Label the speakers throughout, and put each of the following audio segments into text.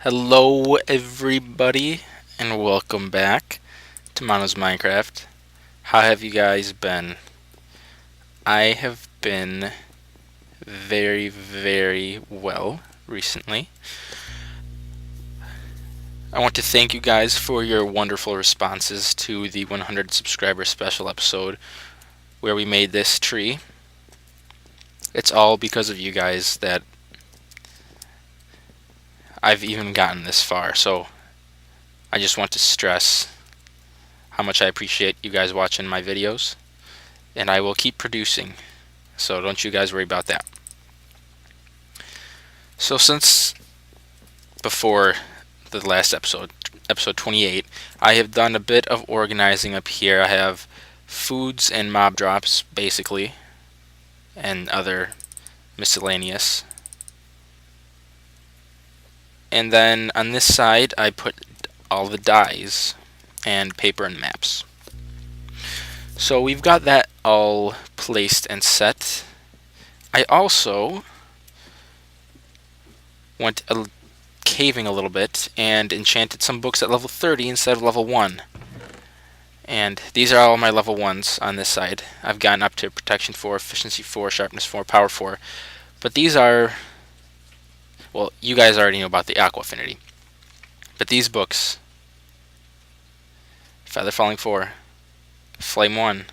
Speaker 1: Hello everybody and welcome back to Mano's Minecraft. How have you guys been? I have been very well recently. I want to thank you guys for your wonderful responses to the 100 subscriber special episode where we made this tree. It's all because of you guys that I've even gotten this far, so I just want to stress how much I appreciate you guys watching my videos, and I will keep producing, so don't you guys worry about that. So since before the last episode, episode 28, I have done a bit of organizing up here. I have foods and mob drops, basically, and other miscellaneous. And then on this side, I put all the dyes and paper and maps. So we've got that all placed and set. I also went caving a little bit and enchanted some books at level 30 instead of level 1. And these are all my level 1s on this side. I've gotten up to protection 4, efficiency 4, sharpness 4, power 4. But these are, well, you guys already know about the aqua affinity. But these books, Feather Falling 4, Flame 1,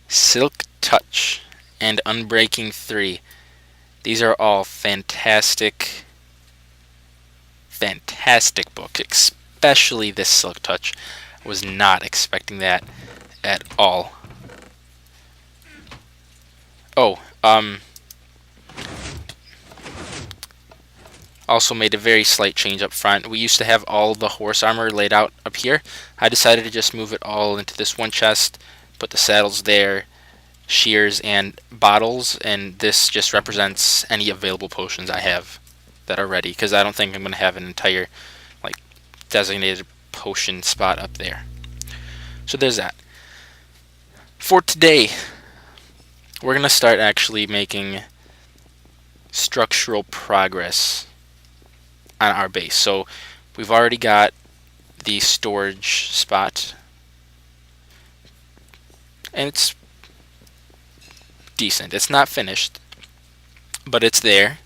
Speaker 1: Silk Touch, and Unbreaking 3. These are all fantastic book, especially this Silk Touch. I was not expecting that at all. Also made a very slight change up front. We used to have all the horse armor laid out up here. I decided to just move it all into this one chest, put the saddles there, shears and bottles, and this just represents any available potions I have that are ready, because I don't think I'm going to have an entire designated potion spot up there. So there's that. For today, we're going to start actually making structural progress on our base. So we've already got the storage spot, and it's decent. It's not finished, but it's there.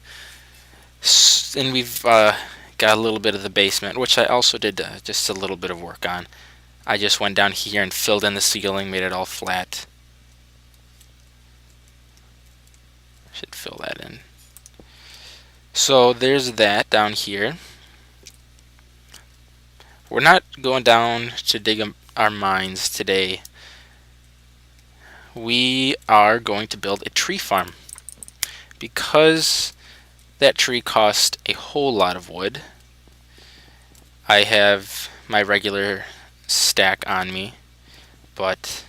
Speaker 1: And we've got a little bit of the basement, which I also did just a little bit of work on. I just went down here and filled in the ceiling, made it all flat. Should fill that in. So there's that down here. We're not going down to dig our mines today. We are going to build a tree farm, because that tree cost a whole lot of wood. I have my regular stack on me, but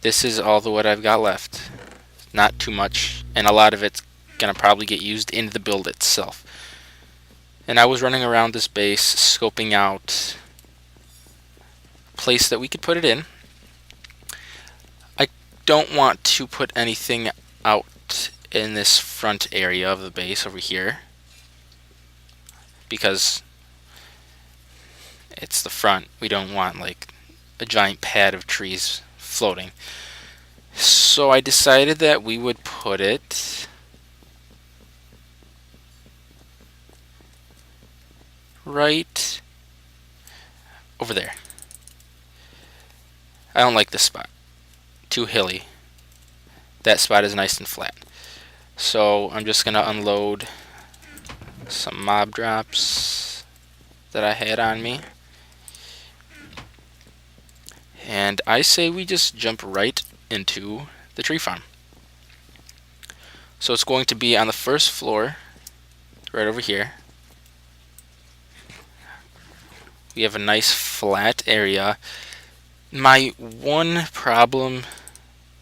Speaker 1: this is all the wood I've got left. Not too much, and a lot of it's gonna probably get used in the build itself. And I was running around this base scoping out a place that we could put it in. I don't want to put anything out in this front area of the base over here, because it's the front. We don't want like a giant pad of trees floating. So I decided that we would put it right over there. I don't like this spot. Too hilly. That spot is nice and flat. So I'm just gonna unload some mob drops that I had on me. And I say we just jump right into the tree farm. So it's going to be on the first floor, right over here. We have a nice flat area. My one problem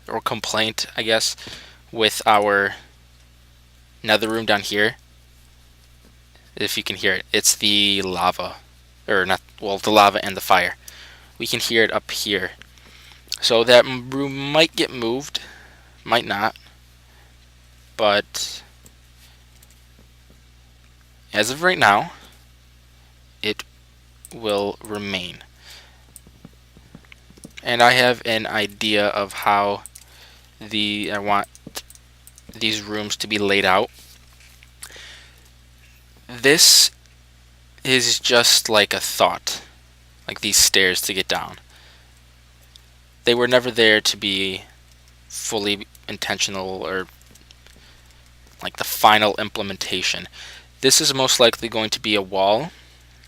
Speaker 1: or complaint, I guess, with our nether room down here, if you can hear it, it's the lava, or not, well, the lava and the fire. We can hear it up here. So that room might get moved, might not, but as of right now, it will remain. And I have an idea of how I want these rooms to be laid out. This is just like a thought, like these stairs to get down. They were never there to be fully intentional or like the final implementation. This is most likely going to be a wall,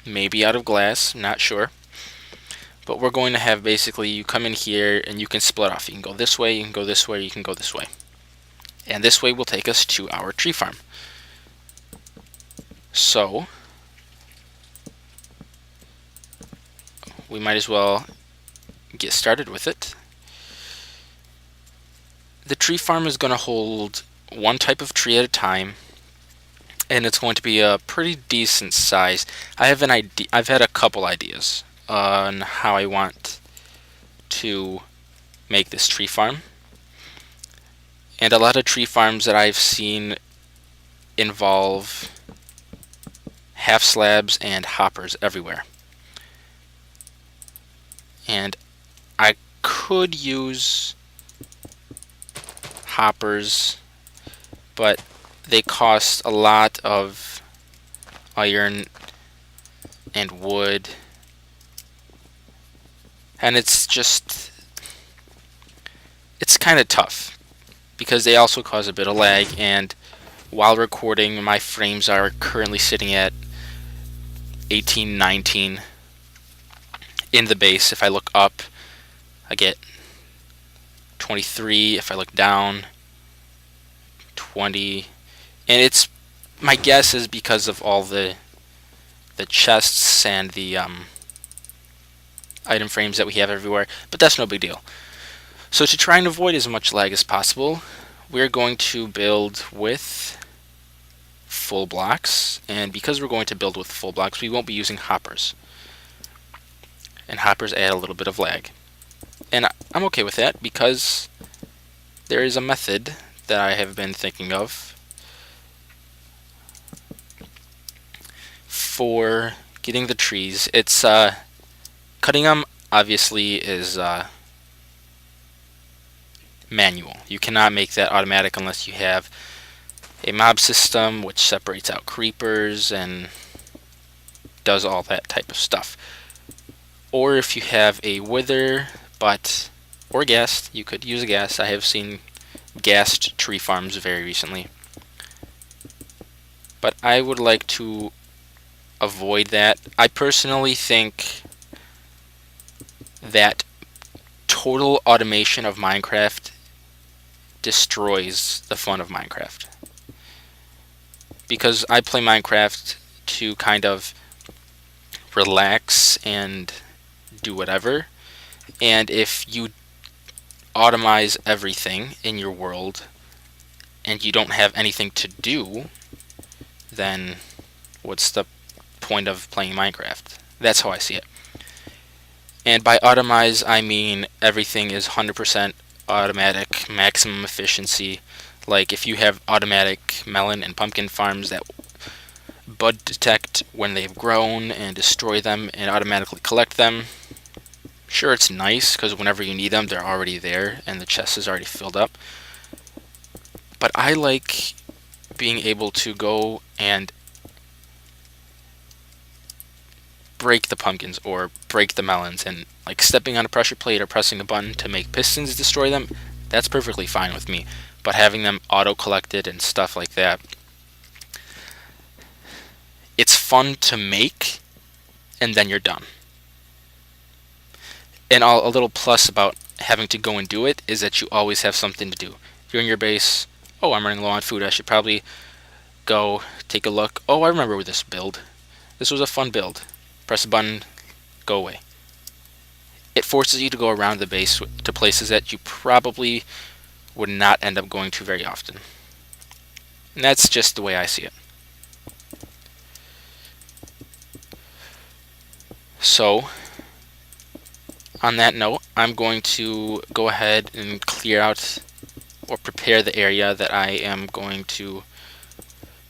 Speaker 1: maybe out of glass, not sure. But we're going to have basically you come in here and you can split off. You can go this way, you can go this way, you can go this way. And this way will take us to our tree farm. So we might as well get started with it. The tree farm is going to hold one type of tree at a time, and it's going to be a pretty decent size. I have an idea. I've had a couple ideas on how I want to make this tree farm, and a lot of tree farms that I've seen involve half slabs and hoppers everywhere. And I could use hoppers, but they cost a lot of iron and wood, and it's kind of tough because they also cause a bit of lag. And while recording, my frames are currently sitting at 18, 19 in the base. If I look up, I get 23. If I look down, 20. And it's, my guess is because of all the chests and the item frames that we have everywhere, but that's no big deal. So to try and avoid as much lag as possible, we're going to build with full blocks, and because we're going to build with full blocks, we won't be using hoppers. And hoppers add a little bit of lag. And I'm okay with that because there is a method that I have been thinking of for getting the trees. It's cutting them obviously is manual. You cannot make that automatic unless you have a mob system which separates out creepers and does all that type of stuff. Or if you have a wither, or ghast, you could use a ghast. I have seen ghast tree farms very recently. But I would like to avoid that. I personally think that total automation of Minecraft destroys the fun of Minecraft. Because I play Minecraft to kind of relax and do whatever, and if you automize everything in your world and you don't have anything to do, then what's the point of playing Minecraft? That's how I see it. And by automize, I mean everything is 100% automatic, maximum efficiency. Like if you have automatic melon and pumpkin farms that bud detect when they've grown and destroy them and automatically collect them, sure, it's nice because whenever you need them, they're already there and the chest is already filled up. But I like being able to go and break the pumpkins or break the melons, and like stepping on a pressure plate or pressing a button to make pistons destroy them, that's perfectly fine with me. But having them auto-collected and stuff like that, it's fun to make, and then you're done. And a little plus about having to go and do it is that you always have something to do. You're in your base, oh, I'm running low on food, I should probably go take a look. Oh, I remember this build. This was a fun build. Press a button, go away. It forces you to go around the base to places that you probably would not end up going to very often. And that's just the way I see it. So, on that note, I'm going to go ahead and clear out or prepare the area that I am going to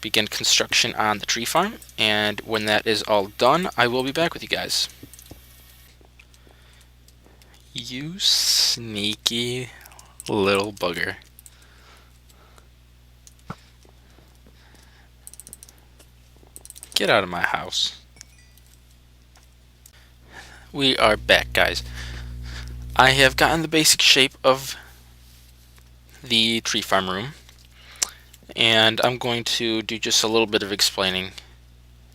Speaker 1: begin construction on the tree farm, and when that is all done, I will be back with you guys. You sneaky little bugger. Get out of my house. We are back, guys. I have gotten the basic shape of the tree farm room, and I'm going to do just a little bit of explaining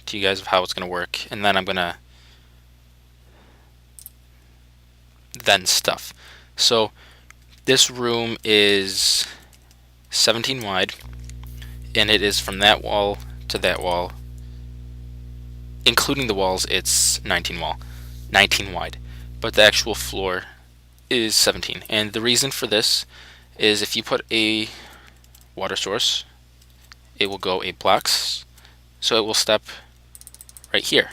Speaker 1: to you guys of how it's going to work, and then I'm going to stuff. So this room is 17 wide, and it is from that wall to that wall, including the walls. It's 19 wide, but the actual floor is 17. And the reason for this is if you put a water source, it will go 8 blocks, so it will step right here.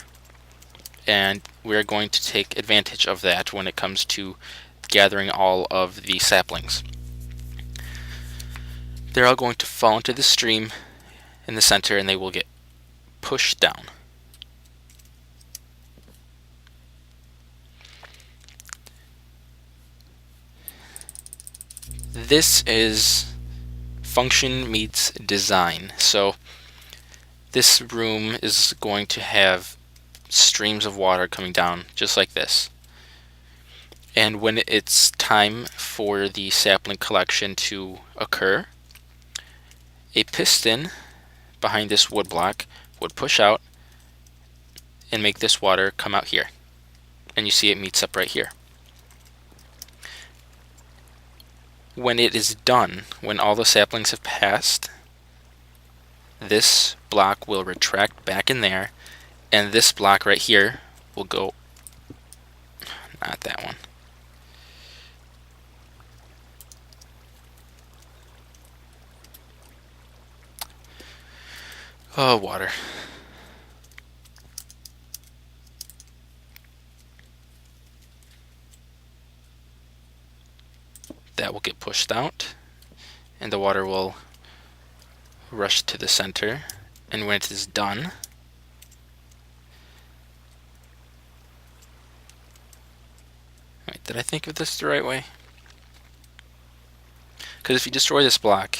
Speaker 1: And we're going to take advantage of that when it comes to gathering all of the saplings. They're all going to fall into the stream in the center, and they will get pushed down. This is function meets design. So this room is going to have streams of water coming down just like this. And when it's time for the sapling collection to occur, a piston behind this wood block would push out and make this water come out here. And you see it meets up right here. When it is done, when all the saplings have passed, this block will retract back in there, and this block right here will go, not that one. Oh, water. That will get pushed out, and the water will rush to the center. And when it is done, wait, did I think of this the right way? Because if you destroy this block,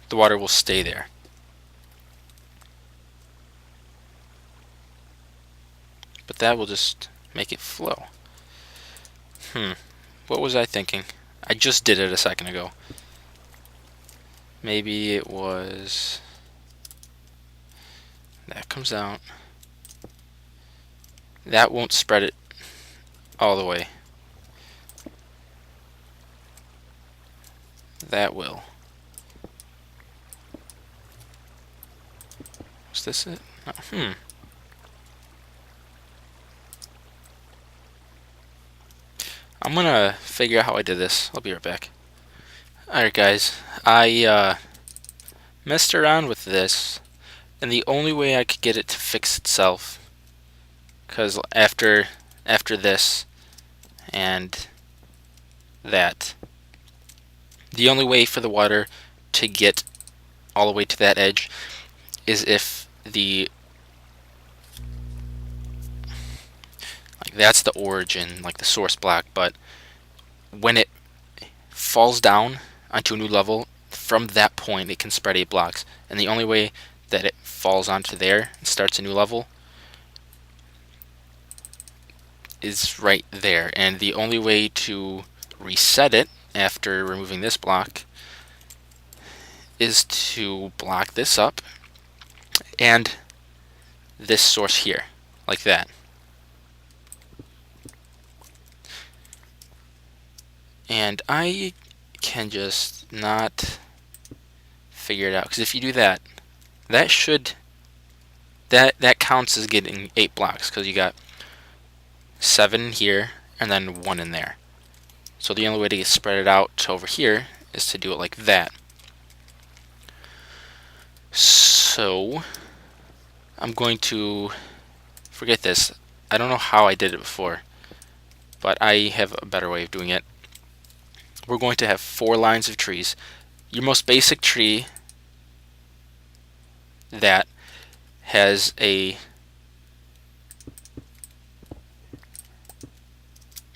Speaker 1: the water will stay there. But that will just make it flow. What was I thinking? I just did it a second ago. Maybe it was... that comes out. That won't spread it all the way. That will. Is this it? Oh, I'm gonna figure out how I did this. I'll be right back. Alright guys, I messed around with this, and the only way I could get it to fix itself, because after this and that, the only way for the water to get all the way to that edge is if that's the origin, like the source block, but when it falls down onto a new level, from that point it can spread 8 blocks, and the only way that it falls onto there and starts a new level is right there. And the only way to reset it after removing this block is to block this up and this source here, like that. And I can just not figure it out, because if you do that, that counts as getting 8 blocks, because you got 7 here and then 1 in there. So the only way to spread it out to over here is to do it like that. So I'm going to forget this. I don't know how I did it before, but I have a better way of doing it. We're going to have 4 lines of trees. Your most basic tree that has a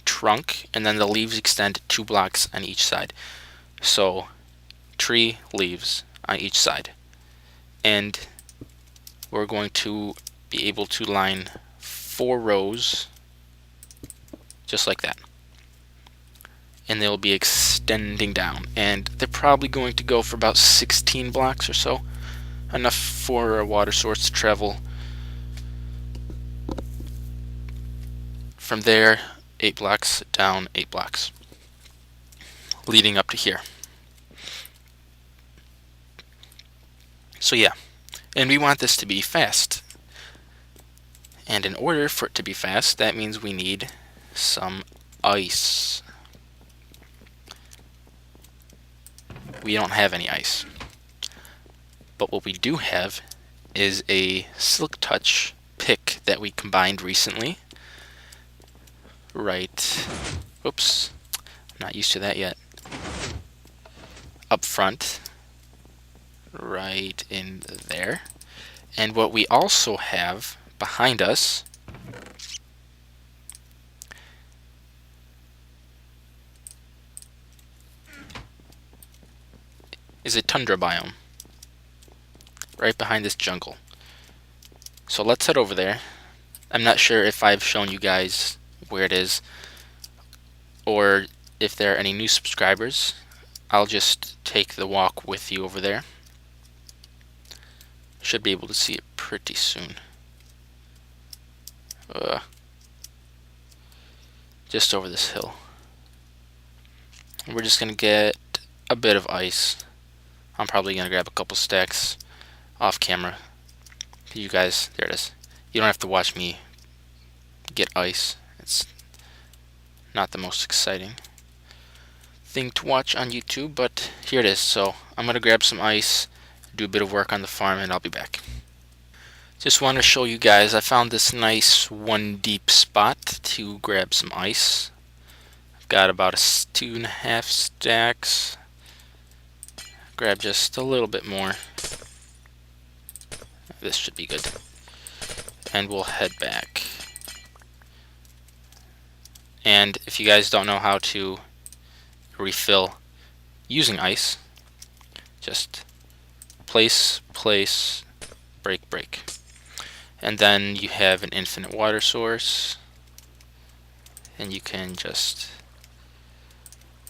Speaker 1: trunk, and then the leaves extend 2 blocks on each side. So tree, leaves on each side. And we're going to be able to line 4 rows just like that. And they'll be extending down. And they're probably going to go for about 16 blocks or so. Enough for a water source to travel. From there, 8 blocks down, 8 blocks, leading up to here. So yeah, and we want this to be fast. And in order for it to be fast, that means we need some ice. We don't have any ice. But what we do have is a Silk Touch pick that we combined recently. Right, oops, I'm not used to that yet. Up front, right in there. And what we also have behind us is a tundra biome right behind this jungle. So let's head over there. I'm not sure if I've shown you guys where it is, or if there are any new subscribers. I'll just take the walk with you over there. Should be able to see it pretty soon. Just over this hill. We're just gonna get a bit of ice. I'm probably gonna grab a couple stacks off camera. You guys, there it is. You don't have to watch me get ice. It's not the most exciting thing to watch on YouTube, but here it is. So I'm gonna grab some ice, do a bit of work on the farm, and I'll be back. Just want to show you guys, I found this nice 1 deep spot to grab some ice. I've got about 2.5 stacks. Grab just a little bit more. This should be good. And we'll head back. And if you guys don't know how to refill using ice, just place, place, break, break. And then you have an infinite water source, and you can just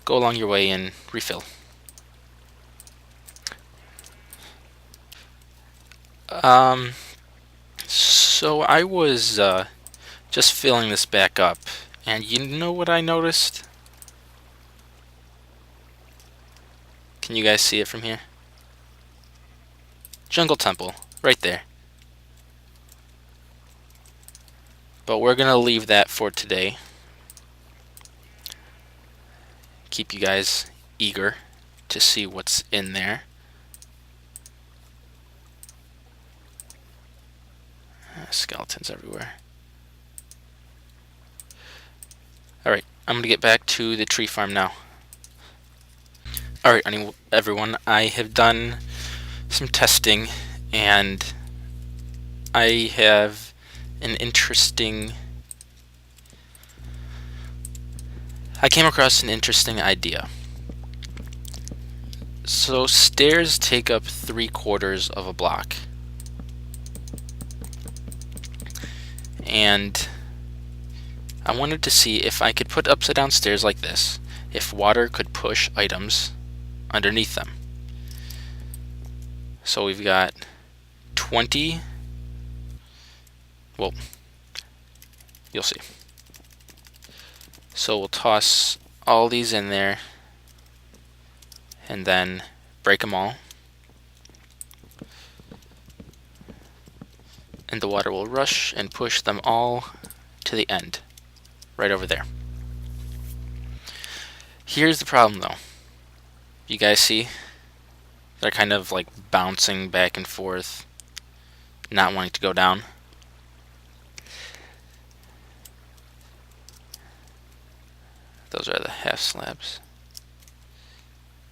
Speaker 1: go along your way and refill. So I was just filling this back up, and you know what I noticed? Can you guys see it from here? Jungle Temple, right there. But we're gonna leave that for today. Keep you guys eager to see what's in there. Skeletons everywhere. Alright, I'm gonna get back to the tree farm now. Alright, everyone, I have done some testing, and I have an interesting... I came across an interesting idea. So stairs take up 3/4 of a block. And I wanted to see if I could put upside down stairs like this, if water could push items underneath them. So we've got 20, well, you'll see. So we'll toss all these in there and then break them all. And the water will rush and push them all to the end, right over there. Here's the problem though. You guys see? They're kind of like bouncing back and forth, not wanting to go down. Those are the half slabs.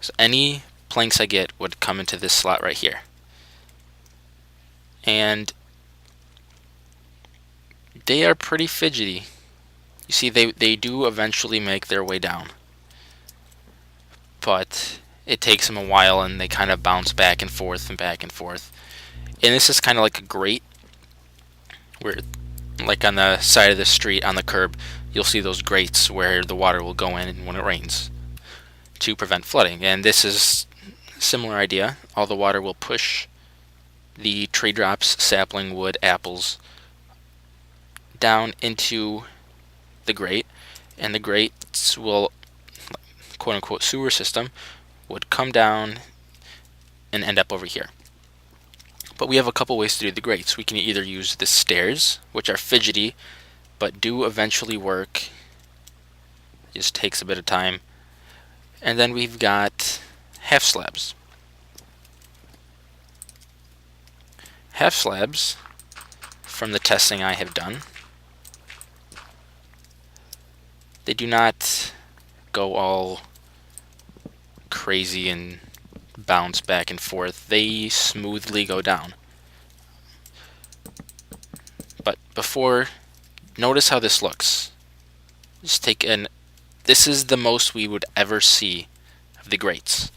Speaker 1: So any planks I get would come into this slot right here. and they are pretty fidgety. You see, they do eventually make their way down, but it takes them a while, and they kind of bounce back and forth and back and forth. And this is kind of like a grate, where, like on the side of the street on the curb, you'll see those grates where the water will go in when it rains to prevent flooding. And this is a similar idea. All the water will push the tree drops, sapling, wood, apples down into the grate, and the grates will, quote unquote, sewer system would come down and end up over here. But we have a couple ways to do the grates. We can either use the stairs, which are fidgety but do eventually work. It just takes a bit of time. And then we've got half slabs. Half slabs, from the testing I have done, they do not go all crazy and bounce back and forth. They smoothly go down. But before, notice how this looks. Just take an. This is the most we would ever see of the grates.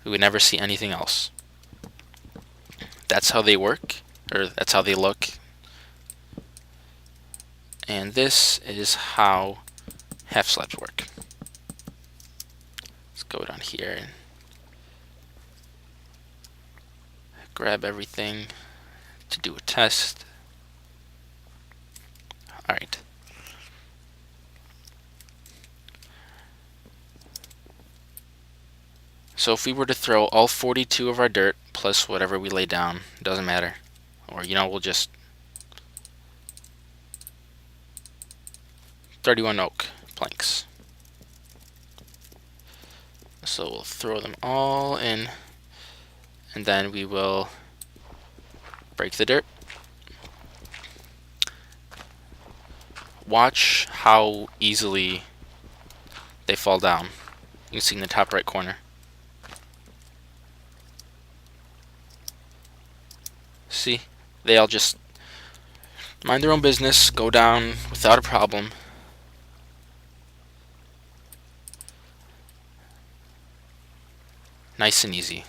Speaker 1: We would never see anything else. That's how they work, or that's how they look. And this is how half slabs work. Let's go down here and grab everything to do a test. Alright. So if we were to throw all 42 of our dirt plus whatever we lay down, doesn't matter. Or, we'll just 31 oak planks. So we'll throw them all in, and then we will break the dirt. Watch how easily they fall down. You can see in the top right corner. See? They all just mind their own business, go down without a problem. Nice and easy.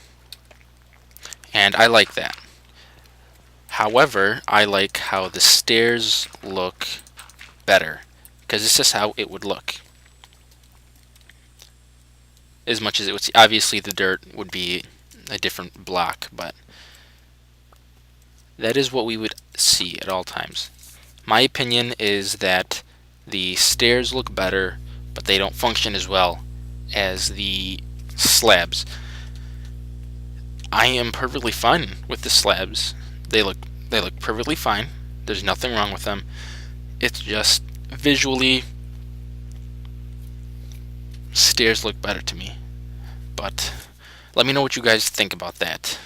Speaker 1: And I like that. However, I like how the stairs look better, because this is how it would look. As much as it would, obviously the dirt would be a different block, but that is what we would see at all times. My opinion is that the stairs look better, but they don't function as well as the slabs. I am perfectly fine with the slabs. They look perfectly fine. There's nothing wrong with them. It's just visually, stairs look better to me. But let me know what you guys think about that.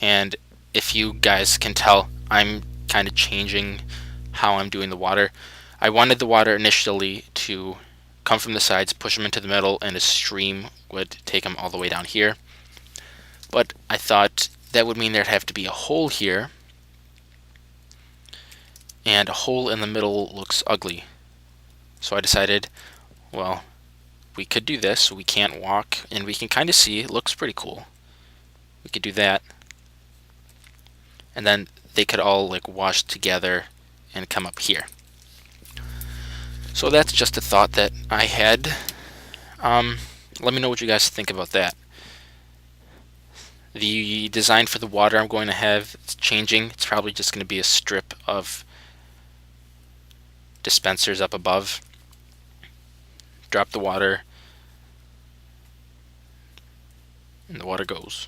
Speaker 1: And if you guys can tell, I'm kind of changing how I'm doing the water. I wanted the water initially to come from the sides, push them into the middle, and a stream would take them all the way down here. But I thought that would mean there'd have to be a hole here, and a hole in the middle looks ugly. So I decided, well, we could do this. We can't walk, and we can kind of see. It looks pretty cool. We could do that. And then they could all wash together and come up here. So that's just a thought that I had. Let me know what you guys think about that. The design for the water I'm going to have, it's changing. It's probably just going to be a strip of dispensers up above. Drop the water, and the water goes.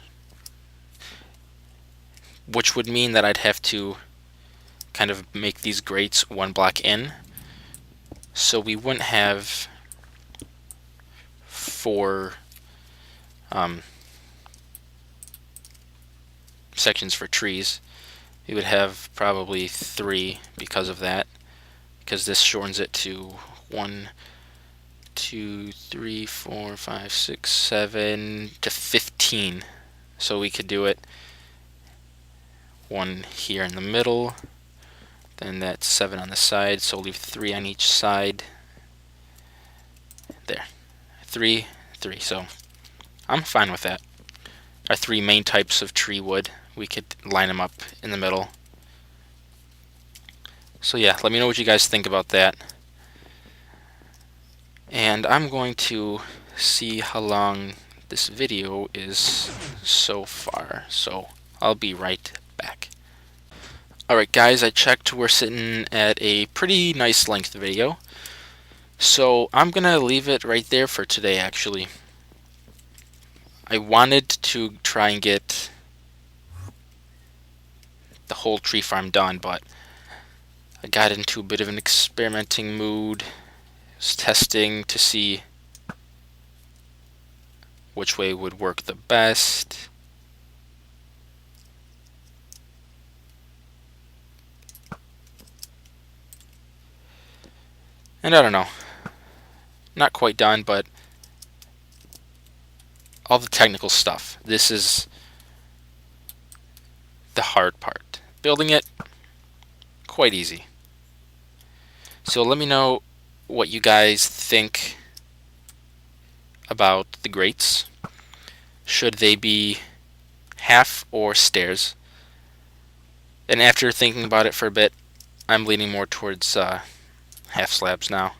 Speaker 1: Which would mean that I'd have to kind of make these grates one block in. So we wouldn't have 4 sections for trees. We would have probably 3 because of that, because this shortens it to 1, 2, 3, 4, 5, 6, 7 to 15. So we could do it 1 here in the middle, then that's 7 on the side, so leave 3 on each side. There. 3, 3. So I'm fine with that. Our 3 main types of tree wood, we could line them up in the middle. So yeah, let me know what you guys think about that. And I'm going to see how long this video is so far. So I'll be right back. Alright guys, I checked. We're sitting at a pretty nice length video. So I'm going to leave it right there for today actually. I wanted to try and get the whole tree farm done, but I got into a bit of an experimenting mood. I was testing to see which way would work the best. And I don't know. Not quite done, but all the technical stuff. This is the hard part. Building it, quite easy. So let me know what you guys think about the grates. Should they be half or stairs? And after thinking about it for a bit, I'm leaning more towards half slabs now.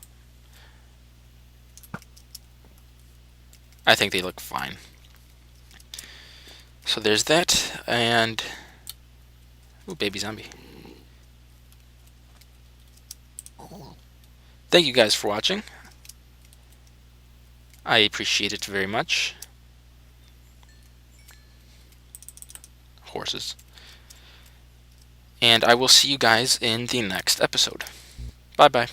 Speaker 1: I think they look fine. So there's that, and ooh, baby zombie. Thank you guys for watching. I appreciate it very much. Horses. And I will see you guys in the next episode. Bye bye.